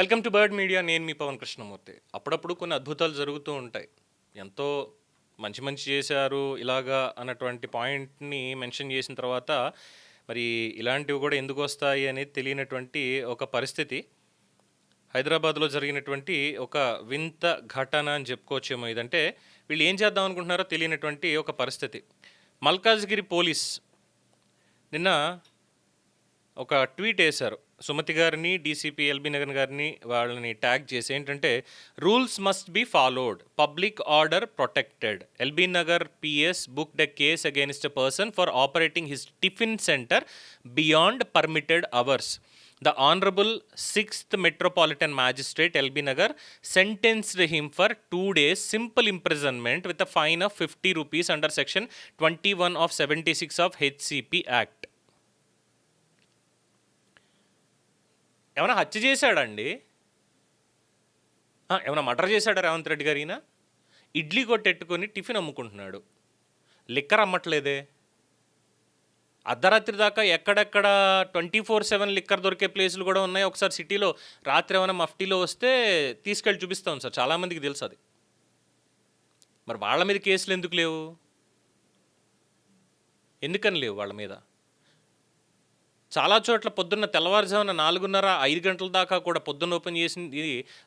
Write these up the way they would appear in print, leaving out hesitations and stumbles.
Welcome to bird media. నేను మీ పవన్ కృష్ణమూర్తి. అప్పుడప్పుడు కొన్ని అద్భుతాలు జరుగుతూ ఉంటాయి. ఎంతో మంచి మంచి చేశారు ఇలాగా అన్నటువంటి పాయింట్ని మెన్షన్ చేసిన తర్వాత మరి ఇలాంటివి కూడా ఎందుకు వస్తాయి అనేది తెలియనటువంటి ఒక పరిస్థితి హైదరాబాద్లో జరిగినటువంటి ఒక వింత ఘటన అని చెప్పుకోవచ్చేమో. ఇదంటే వీళ్ళు ఏం చేద్దాం అనుకుంటున్నారో తెలియనటువంటి ఒక పరిస్థితి. మల్కాజ్గిరి పోలీస్ నిన్న ఒక ట్వీట్ వేశారు. సుమతి గారిని, డీసీపీ ఎల్బీ నగర్ గారిని వాళ్ళని ట్యాగ్ చేసి ఏంటంటే, rules must be followed, public order protected. LB Nagar PS booked a case against a person for operating his tiffin centre beyond permitted hours. The Honorable 6th Metropolitan Magistrate LB Nagar sentenced him for 2 days simple imprisonment with a fine of 50 rupees under section 21 of 76 of HCP Act. ఏమైనా హత్య చేశాడండి? ఏమైనా murder చేశాడా రేవంత్ రెడ్డి గారు? ఈయన idli కొట్టెట్టుకొని tiffin అమ్ముకుంటున్నాడు, liquor అమ్మట్లేదే. అర్ధరాత్రి దాకా ఎక్కడెక్కడ 24/7 లిక్కర్ దొరికే ప్లేసులు కూడా ఉన్నాయి. ఒకసారి సిటీలో రాత్రి ఏమైనా మఫ్టీలో వస్తే తీసుకెళ్ళి చూపిస్తాం సార్, చాలామందికి తెలుసు అది. మరి వాళ్ళ మీద కేసులు ఎందుకు లేవు? ఎందుకని లేవు వాళ్ళ మీద? చాలా చోట్ల పొద్దున్న తెల్లవారుజామున 4:30-5 గంటల దాకా కూడా పొద్దున్న ఓపెన్ చేసింది,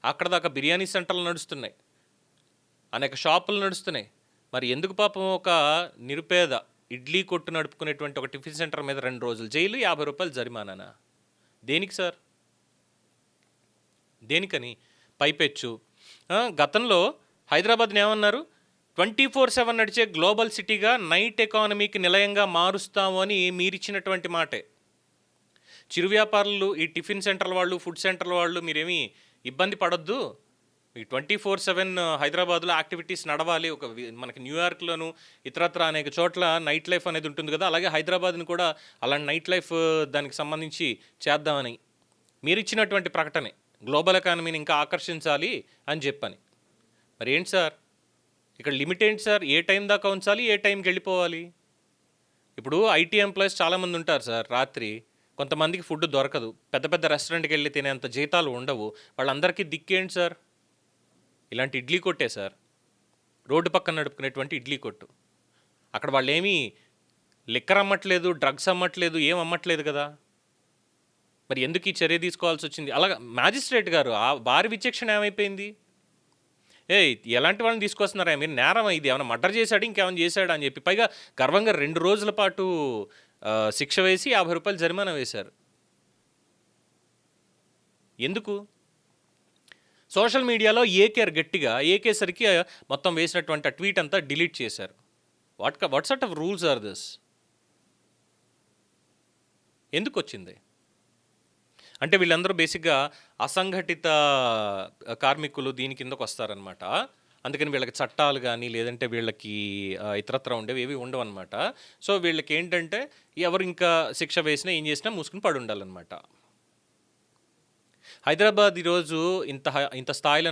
అక్కడ దాకా బిర్యానీ సెంటర్లు నడుస్తున్నాయి, అనేక షాపులు నడుస్తున్నాయి. మరి ఎందుకు పాపం ఒక నిరుపేద ఇడ్లీ కొట్టు నడుపుకునేటువంటి ఒక టిఫిన్ సెంటర్ మీద 2 రోజులు జైలు, 50 రూపాయలు జరిమానానా? దేనికి సార్? దేనికని? పైపెచ్చు గతంలో హైదరాబాద్ని ఏమన్నారు? 24/7 నడిచే గ్లోబల్ సిటీగా, నైట్ ఎకానమీకి నిలయంగా మారుస్తాము అని మీరిచ్చినటువంటి మాటే. చిరు వ్యాపారులు, ఈ టిఫిన్ సెంటర్ల వాళ్ళు, ఫుడ్ సెంటర్ల వాళ్ళు మీరేమీ ఇబ్బంది పడొద్దు, ఈ 24/7 హైదరాబాద్లో యాక్టివిటీస్ నడవాలి. ఒక మనకి న్యూయార్క్లోను ఇతరత్ర అనేక చోట్ల నైట్ లైఫ్ అనేది ఉంటుంది కదా, అలాగే హైదరాబాద్ని కూడా అలాంటి నైట్ లైఫ్ దానికి సంబంధించి చేద్దామని మీరు ఇచ్చినటువంటి ప్రకటనే. గ్లోబల్ ఎకానమీని ఇంకా ఆకర్షించాలి అని చెప్పని. మరి ఏంటి సార్ ఇక్కడ లిమిట్ ఏంటి సార్? ఏ టైం దాకా ఉంచాలి, ఏ టైంకి వెళ్ళిపోవాలి? ఇప్పుడు ఐటీ ఎంప్లాయీస్ చాలామంది ఉంటారు సార్. రాత్రి కొంతమందికి ఫుడ్ దొరకదు, పెద్ద పెద్ద రెస్టారెంట్కి వెళ్ళి తినేంత జీతాలు ఉండవు. వాళ్ళందరికీ దిక్కేంటి సార్? ఇలాంటి ఇడ్లీ కొట్టే సార్, రోడ్డు పక్కన నడుపుకునేటువంటి ఇడ్లీ కొట్టు. అక్కడ వాళ్ళు ఏమీ లిక్కర్ అమ్మట్లేదు, డ్రగ్స్ అమ్మట్లేదు, ఏం అమ్మట్లేదు కదా. మరి ఎందుకు ఈ చర్య తీసుకోవాల్సి వచ్చింది? అలాగా మ్యాజిస్ట్రేట్ గారు ఆ వారి విచక్షణ ఏమైపోయింది? ఎలాంటి వాళ్ళని తీసుకొస్తున్నారా మీరు? నేరం ఇది, ఏమైనా మర్డర్ చేశాడు, ఇంకేమైనా చేశాడు అని చెప్పి పైగా గర్వంగా 2 రోజుల పాటు శిక్ష వేసి 50 రూపాయలు జరిమానా వేశారు. ఎందుకు? సోషల్ మీడియాలో ఏకేర్ గట్టిగా ఏకేసరికి మొత్తం వేసినటువంటి ఆ ట్వీట్ అంతా డిలీట్ చేశారు. What sort of rules are this? ఎందుకు వచ్చింది అంటే వీళ్ళందరూ బేసిక్గా అసంఘటిత కార్మికులు దీని కిందకు వస్తారనమాట. అందుకని వీళ్ళకి చట్టాలు కానీ లేదంటే వీళ్ళకి ఇతరత్ర ఉండేవి ఏవి ఉండవు అనమాట. సో వీళ్ళకి ఏంటంటే ఎవరు ఇంకా శిక్ష వేసినా ఏం చేసినా మూసుకుని పడి ఉండాలన్నమాట. హైదరాబాద్ ఈరోజు ఇంత స్థాయిలో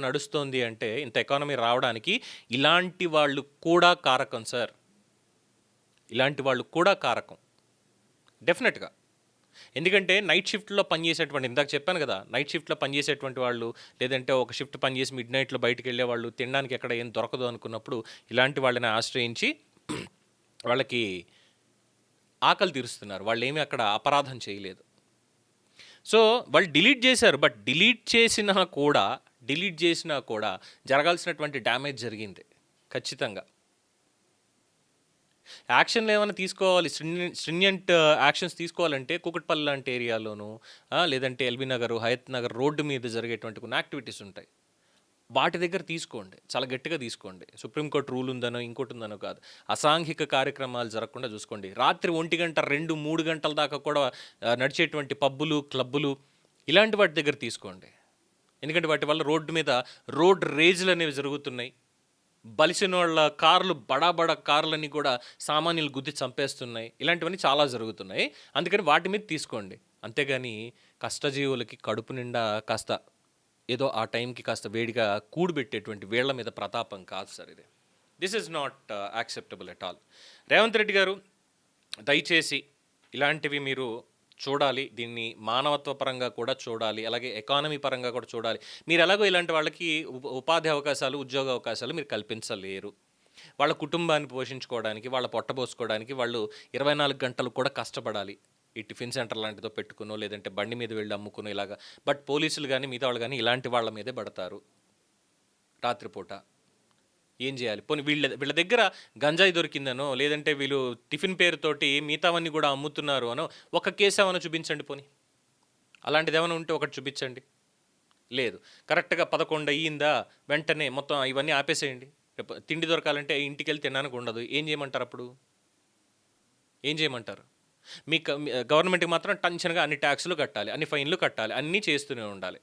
నడుస్తోంది అంటే, ఇంత ఎకానమీ రావడానికి ఇలాంటి వాళ్ళు కూడా కారకం సార్. ఇలాంటి వాళ్ళు కూడా కారకం డెఫినెట్గా. ఎందుకంటే నైట్ షిఫ్ట్లో పనిచేసేటువంటి, ఇందాక చెప్పాను కదా, నైట్ షిఫ్ట్లో పనిచేసేటువంటి వాళ్ళు, లేదంటే ఒక షిఫ్ట్ పనిచేసి మిడ్ నైట్లో బయటకు వెళ్ళే వాళ్ళు, తినడానికి ఎక్కడ ఏం దొరకదు అనుకున్నప్పుడు ఇలాంటి వాళ్ళని ఆశ్రయించి వాళ్ళకి ఆకలి తీరుస్తున్నారు. వాళ్ళు ఏమీ అక్కడ అపరాధం చేయలేదు. సో వాళ్ళు డిలీట్ చేశారు. బట్ డిలీట్ చేసినా కూడా జరగాల్సినటువంటి డ్యామేజ్ జరిగింది ఖచ్చితంగా. యాక్షన్లు ఏమైనా తీసుకోవాలి, స్ట్రిన్యంట్ యాక్షన్స్ తీసుకోవాలంటే కూకట్పల్లి లాంటి ఏరియాలోను, లేదంటే ఎల్బీ నగర్, హయత్ నగర్ రోడ్డు మీద జరిగేటువంటి కొన్ని యాక్టివిటీస్ ఉంటాయి, వాటి దగ్గర తీసుకోండి, చాలా గట్టిగా తీసుకోండి. సుప్రీంకోర్టు రూల్ ఉందనో ఇంకోటి ఉందనో కాదు, అసాంఘిక కార్యక్రమాలు జరగకుండా చూసుకోండి. రాత్రి 1 గంట 2-3 గంటల దాకా కూడా నడిచేటువంటి పబ్బులు, క్లబ్బులు, ఇలాంటి వాటి దగ్గర తీసుకోండి. ఎందుకంటే వాటి వల్ల రోడ్డు మీద రోడ్ రేజ్లు అనేవి జరుగుతున్నాయి. బలిసిన వాళ్ళ కార్లు, బడా కార్లన్నీ కూడా సామాన్యులు గుద్ది చంపేస్తున్నాయి. ఇలాంటివన్నీ చాలా జరుగుతున్నాయి. అందుకని వాటి మీద తీసుకోండి. అంతేగాని కష్టజీవులకి కడుపు నిండా కాస్త ఏదో ఆ టైంకి కాస్త వేడిగా కూడుబెట్టేటువంటి వీళ్ల మీద ప్రతాపం కాదు సార్ ఇది. This is not acceptable at all. Revanth Reddy గారు, దయచేసి ఇలాంటివి మీరు చూడాలి. దీన్ని మానవత్వ పరంగా కూడా చూడాలి. అలాగే ఎకానమీ పరంగా కూడా చూడాలి. మీరు ఎలాగో ఇలాంటి వాళ్ళకి ఉపాధి అవకాశాలు, ఉద్యోగ అవకాశాలు మీరు కల్పించలేరు. వాళ్ళ కుటుంబాన్ని పోషించుకోవడానికి, వాళ్ళ పొట్ట పోసుకోవడానికి వాళ్ళు 24 గంటలు కూడా కష్టపడాలి. ఈ టిఫిన్ సెంటర్ లాంటిదో పెట్టుకునో, లేదంటే బండి మీద వెళ్ళి అమ్ముకునో ఇలాగా. బట్ పోలీసులు గానీ, మిగతా వాళ్ళు గానీ ఇలాంటి వాళ్ళ మీదే పడతారు రాత్రిపూట. ఏం చేయాలి? పోనీ వీళ్ళ దగ్గర గంజాయి దొరికిందనో, లేదంటే వీళ్ళు టిఫిన్ పేరుతోటి మిగతావన్నీ కూడా అమ్ముతున్నారు అనో ఒక కేసు ఏమైనా చూపించండి పోనీ. అలాంటిది ఏమైనా ఉంటే ఒకటి చూపించండి. లేదు, కరెక్ట్గా 11 అయ్యిందా వెంటనే మొత్తం ఇవన్నీ ఆపేసేయండి. రేపు తిండి దొరకాలంటే ఇంటికి వెళ్ళి తినడానికి ఉండదు. ఏం చేయమంటారు అప్పుడు? ఏం చేయమంటారు? మీకు గవర్నమెంట్కి మాత్రం టెన్షన్గా అన్ని ట్యాక్సులు కట్టాలి, అన్ని ఫైన్లు కట్టాలి, అన్నీ చేస్తూనే ఉండాలి.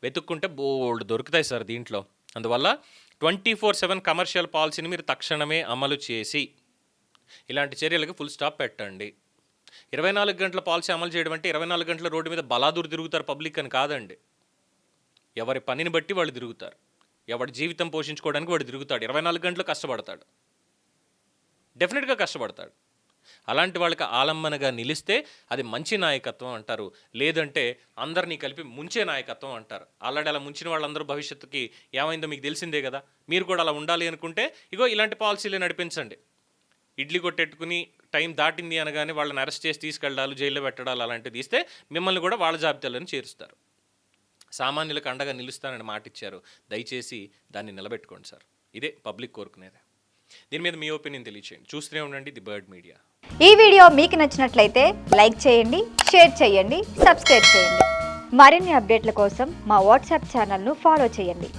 వెతుక్కుంటే బోల్డ్ దొరుకుతాయి సార్ దీంట్లో. అందువల్ల 24/7 కమర్షియల్ పాలసీని మీరు తక్షణమే అమలు చేసి ఇలాంటి చర్యలకు ఫుల్ స్టాప్ పెట్టండి. 24 గంటల పాలసీ అమలు చేయడం అంటే 24 గంటల రోడ్డు మీద బలాదూరు తిరుగుతారు పబ్లిక్ అని కాదండి. ఎవరి పనిని బట్టి వాళ్ళు తిరుగుతారు. ఎవడి జీవితం పోషించుకోవడానికి వాడు తిరుగుతాడు. 24 గంటలు కష్టపడతాడు, డెఫినెట్గా కష్టపడతాడు. అలాంటి వాళ్ళకి ఆలంబనగా నిలిస్తే అది మంచి నాయకత్వం అంటారు. లేదంటే అందరినీ కలిపి ముంచే నాయకత్వం అంటారు. ఆల్రెడీ అలా ముంచిన వాళ్ళందరూ భవిష్యత్తుకి ఏమైందో మీకు తెలిసిందే కదా. మీరు కూడా అలా ఉండాలి అనుకుంటే ఇగో ఇలాంటి పాలసీలే నడిపించండి. ఇడ్లీ కొట్టెట్టుకుని టైం దాటింది అనగానే వాళ్ళని అరెస్ట్ చేసి తీసుకెళ్ళాలి, జైల్లో పెట్టడాలు అలాంటిది ఇస్తే మిమ్మల్ని కూడా వాళ్ళ జాబితాలను చేరుస్తారు. సామాన్యులకు అండగా నిలుస్తానని మాట ఇచ్చారు. దయచేసి దాన్ని నిలబెట్టుకోండి సార్. ఇదే పబ్లిక్ కోరుకునేది. దీని మీద మీ ఒపీనియన్ తెలియచేయండి. చూస్తూనే ఉండండి ది బర్డ్ మీడియా. ఈ వీడియో మీకు నచ్చినట్లయితే లైక్ చేయండి, షేర్ చేయండి, సబ్స్క్రైబ్ చేయండి. మరిన్ని అప్డేట్ల కోసం మా వాట్సాప్ ఛానల్ను ఫాలో చేయండి.